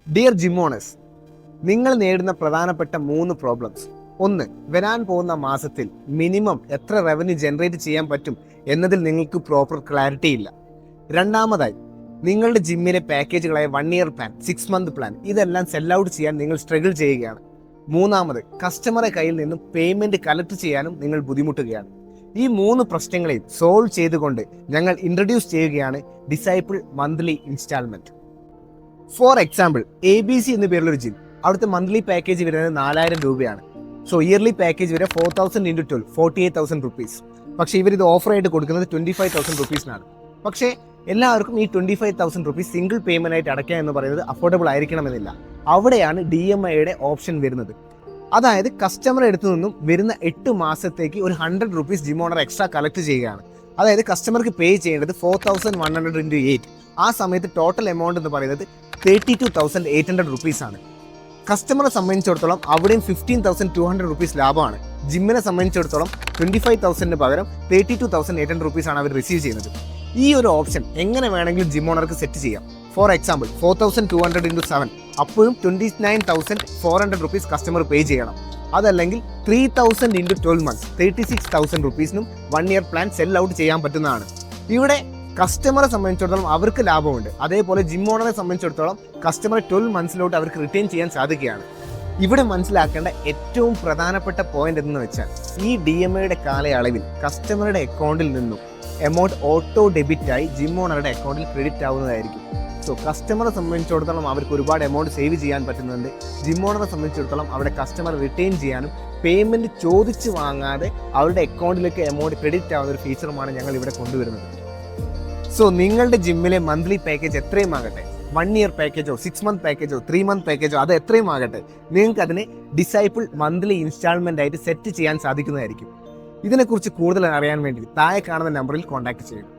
Dear gym owners, നിങ്ങൾ നേരിടുന്ന പ്രധാനപ്പെട്ട 3 പ്രോബ്ലംസ്. ഒന്ന്, വരാൻ പോകുന്ന മാസത്തിൽ മിനിമം എത്ര റവന്യൂ ജനറേറ്റ് ചെയ്യാൻ പറ്റും എന്നതിൽ നിങ്ങൾക്ക് പ്രോപ്പർ ക്ലാരിറ്റി ഇല്ല. രണ്ടാമതായി, നിങ്ങളുടെ ജിമ്മിലെ പാക്കേജുകളായ 1 ഇയർ പ്ലാൻ, 6 മന്ത് പ്ലാൻ ഇതെല്ലാം സെൽ ഔട്ട് ചെയ്യാൻ നിങ്ങൾ സ്ട്രഗിൾ ചെയ്യുകയാണ്. മൂന്നാമത്, കസ്റ്റമറെ കയ്യിൽ നിന്നും പേയ്മെന്റ് കളക്ട് ചെയ്യാനും നിങ്ങൾ ബുദ്ധിമുട്ടുകയാണ്. ഈ 3 പ്രശ്നങ്ങളെയും സോൾവ് ചെയ്തുകൊണ്ട് ഞങ്ങൾ ഇൻട്രൊഡ്യൂസ് ചെയ്യുകയാണ് disciple monthly instalment. For example, ABC എന്ന പേരുള്ള ഒരു ജിം, അവിടുത്തെ മന്ത്ലി പാക്കേജ് വരുന്നത് 4000 രൂപയാണ്. സോ ഇയർലി പാക്കേജ് വരെ 4000 × 12 48,000 റുപ്പീസ്. പക്ഷേ ഇവരിത് ഓഫറായിട്ട് കൊടുക്കുന്നത് 25,000 റുപ്പീസിനാണ്. പക്ഷേ എല്ലാവർക്കും ഈ 25,000 റുപ്പീസ് സിംഗിൾ പേയ്മെന്റ് ആയിട്ട് അടയ്ക്കുക എന്ന് പറയുന്നത് അഫോർഡബിൾ ആയിരിക്കണമെന്നില്ല. അവിടെയാണ് DMIയുടെ ഓപ്ഷൻ വരുന്നത്. അതായത് കസ്റ്റമർ അടുത്ത് നിന്നും വരുന്ന 8 മാസത്തേക്ക് ഒരു 100 rupees gym owner extra collect ചെയ്യുകയാണ്. അതായത് കസ്റ്റമർക്ക് പേ ചെയ്യേണ്ടത് 4,100 × 8. ആ സമയത്ത് ടോട്ടൽ എമൗണ്ട് എന്ന് പറയുന്നത് 32,800 റുപ്പീസ് ആണ്. കസ്റ്റമറെ സംബന്ധിച്ചിടത്തോളം അവിടെയും 15,200 റുപ്പീസ് ലാഭമാണ്. ജിമ്മിനെ സംബന്ധിച്ചിടത്തോളം 25,000 പകരം 32,800 റുപ്പീസ് ആണ് അവർ റിസീവ് ചെയ്യുന്നത്. ഈ ഒരു ഓപ്ഷൻ എങ്ങനെ വേണമെങ്കിലും ജിം ഓണർക്ക് സെറ്റ് ചെയ്യാം. ഫോർ എക്സാമ്പിൾ, 4,200 × 7 അപ്പോഴും 29,400 റുപ്പീസ് കസ്റ്റമർ പേ ചെയ്യണം. അതല്ലെങ്കിൽ 3,000 × 12 months 36,000 റുപ്പീസിനും 1 year plan cell out ചെയ്യാൻ പറ്റുന്നതാണ്. ഇവിടെ കസ്റ്റമറെ സംബന്ധിച്ചിടത്തോളം അവർക്ക് ലാഭമുണ്ട്. അതേപോലെ ജിം ഓണറെ സംബന്ധിച്ചിടത്തോളം കസ്റ്റമറെ 12 മന്ത്സിലോട്ട് അവർക്ക് റിട്ടേൺ ചെയ്യാൻ സാധിക്കുകയാണ്. ഇവിടെ മനസ്സിലാക്കേണ്ട ഏറ്റവും പ്രധാനപ്പെട്ട പോയിന്റ് എന്ന് വെച്ചാൽ, ഈ DMIയുടെ കാലയളവിൽ കസ്റ്റമറുടെ അക്കൗണ്ടിൽ നിന്നും എമൗണ്ട് ഓട്ടോ ഡെബിറ്റായി ജിം ഓണറുടെ അക്കൗണ്ടിൽ ക്രെഡിറ്റ് ആവുന്നതായിരിക്കും. സോ കസ്റ്റമറെ സംബന്ധിച്ചിടത്തോളം അവർക്ക് ഒരുപാട് എമൗണ്ട് സേവ് ചെയ്യാൻ പറ്റുന്നുണ്ട്. ജിം ഓണറെ സംബന്ധിച്ചിടത്തോളം അവിടെ കസ്റ്റമർ റിട്ടേൺ ചെയ്യാനും പേയ്മെന്റ് ചോദിച്ച് വാങ്ങാതെ അവരുടെ അക്കൗണ്ടിലേക്ക് എമൗണ്ട് ക്രെഡിറ്റ് ആവുന്ന ഒരു ഫീച്ചറുമാണ് ഞങ്ങൾ ഇവിടെ കൊണ്ടുവരുന്നത്. സോ നിങ്ങളുടെ ജിമ്മിലെ മന്ത്ലി പാക്കേജ് എത്രയും ആകട്ടെ, 1 ഇയർ പാക്കേജോ 6 മന്ത് പാക്കേജോ 3 മന്ത് പാക്കേജോ അത് എത്രയും ആകട്ടെ, നിങ്ങൾക്ക് അതിനെ ഡിസൈപ്പിൾ മന്ത്ലി ഇൻസ്റ്റാൾമെന്റ് ആയിട്ട് സെറ്റ് ചെയ്യാൻ സാധിക്കുന്നതായിരിക്കും. ഇതിനെക്കുറിച്ച് കൂടുതൽ അറിയാൻ വേണ്ടി താഴെ കാണുന്ന നമ്പറിൽ കോൺടാക്ട് ചെയ്യുക.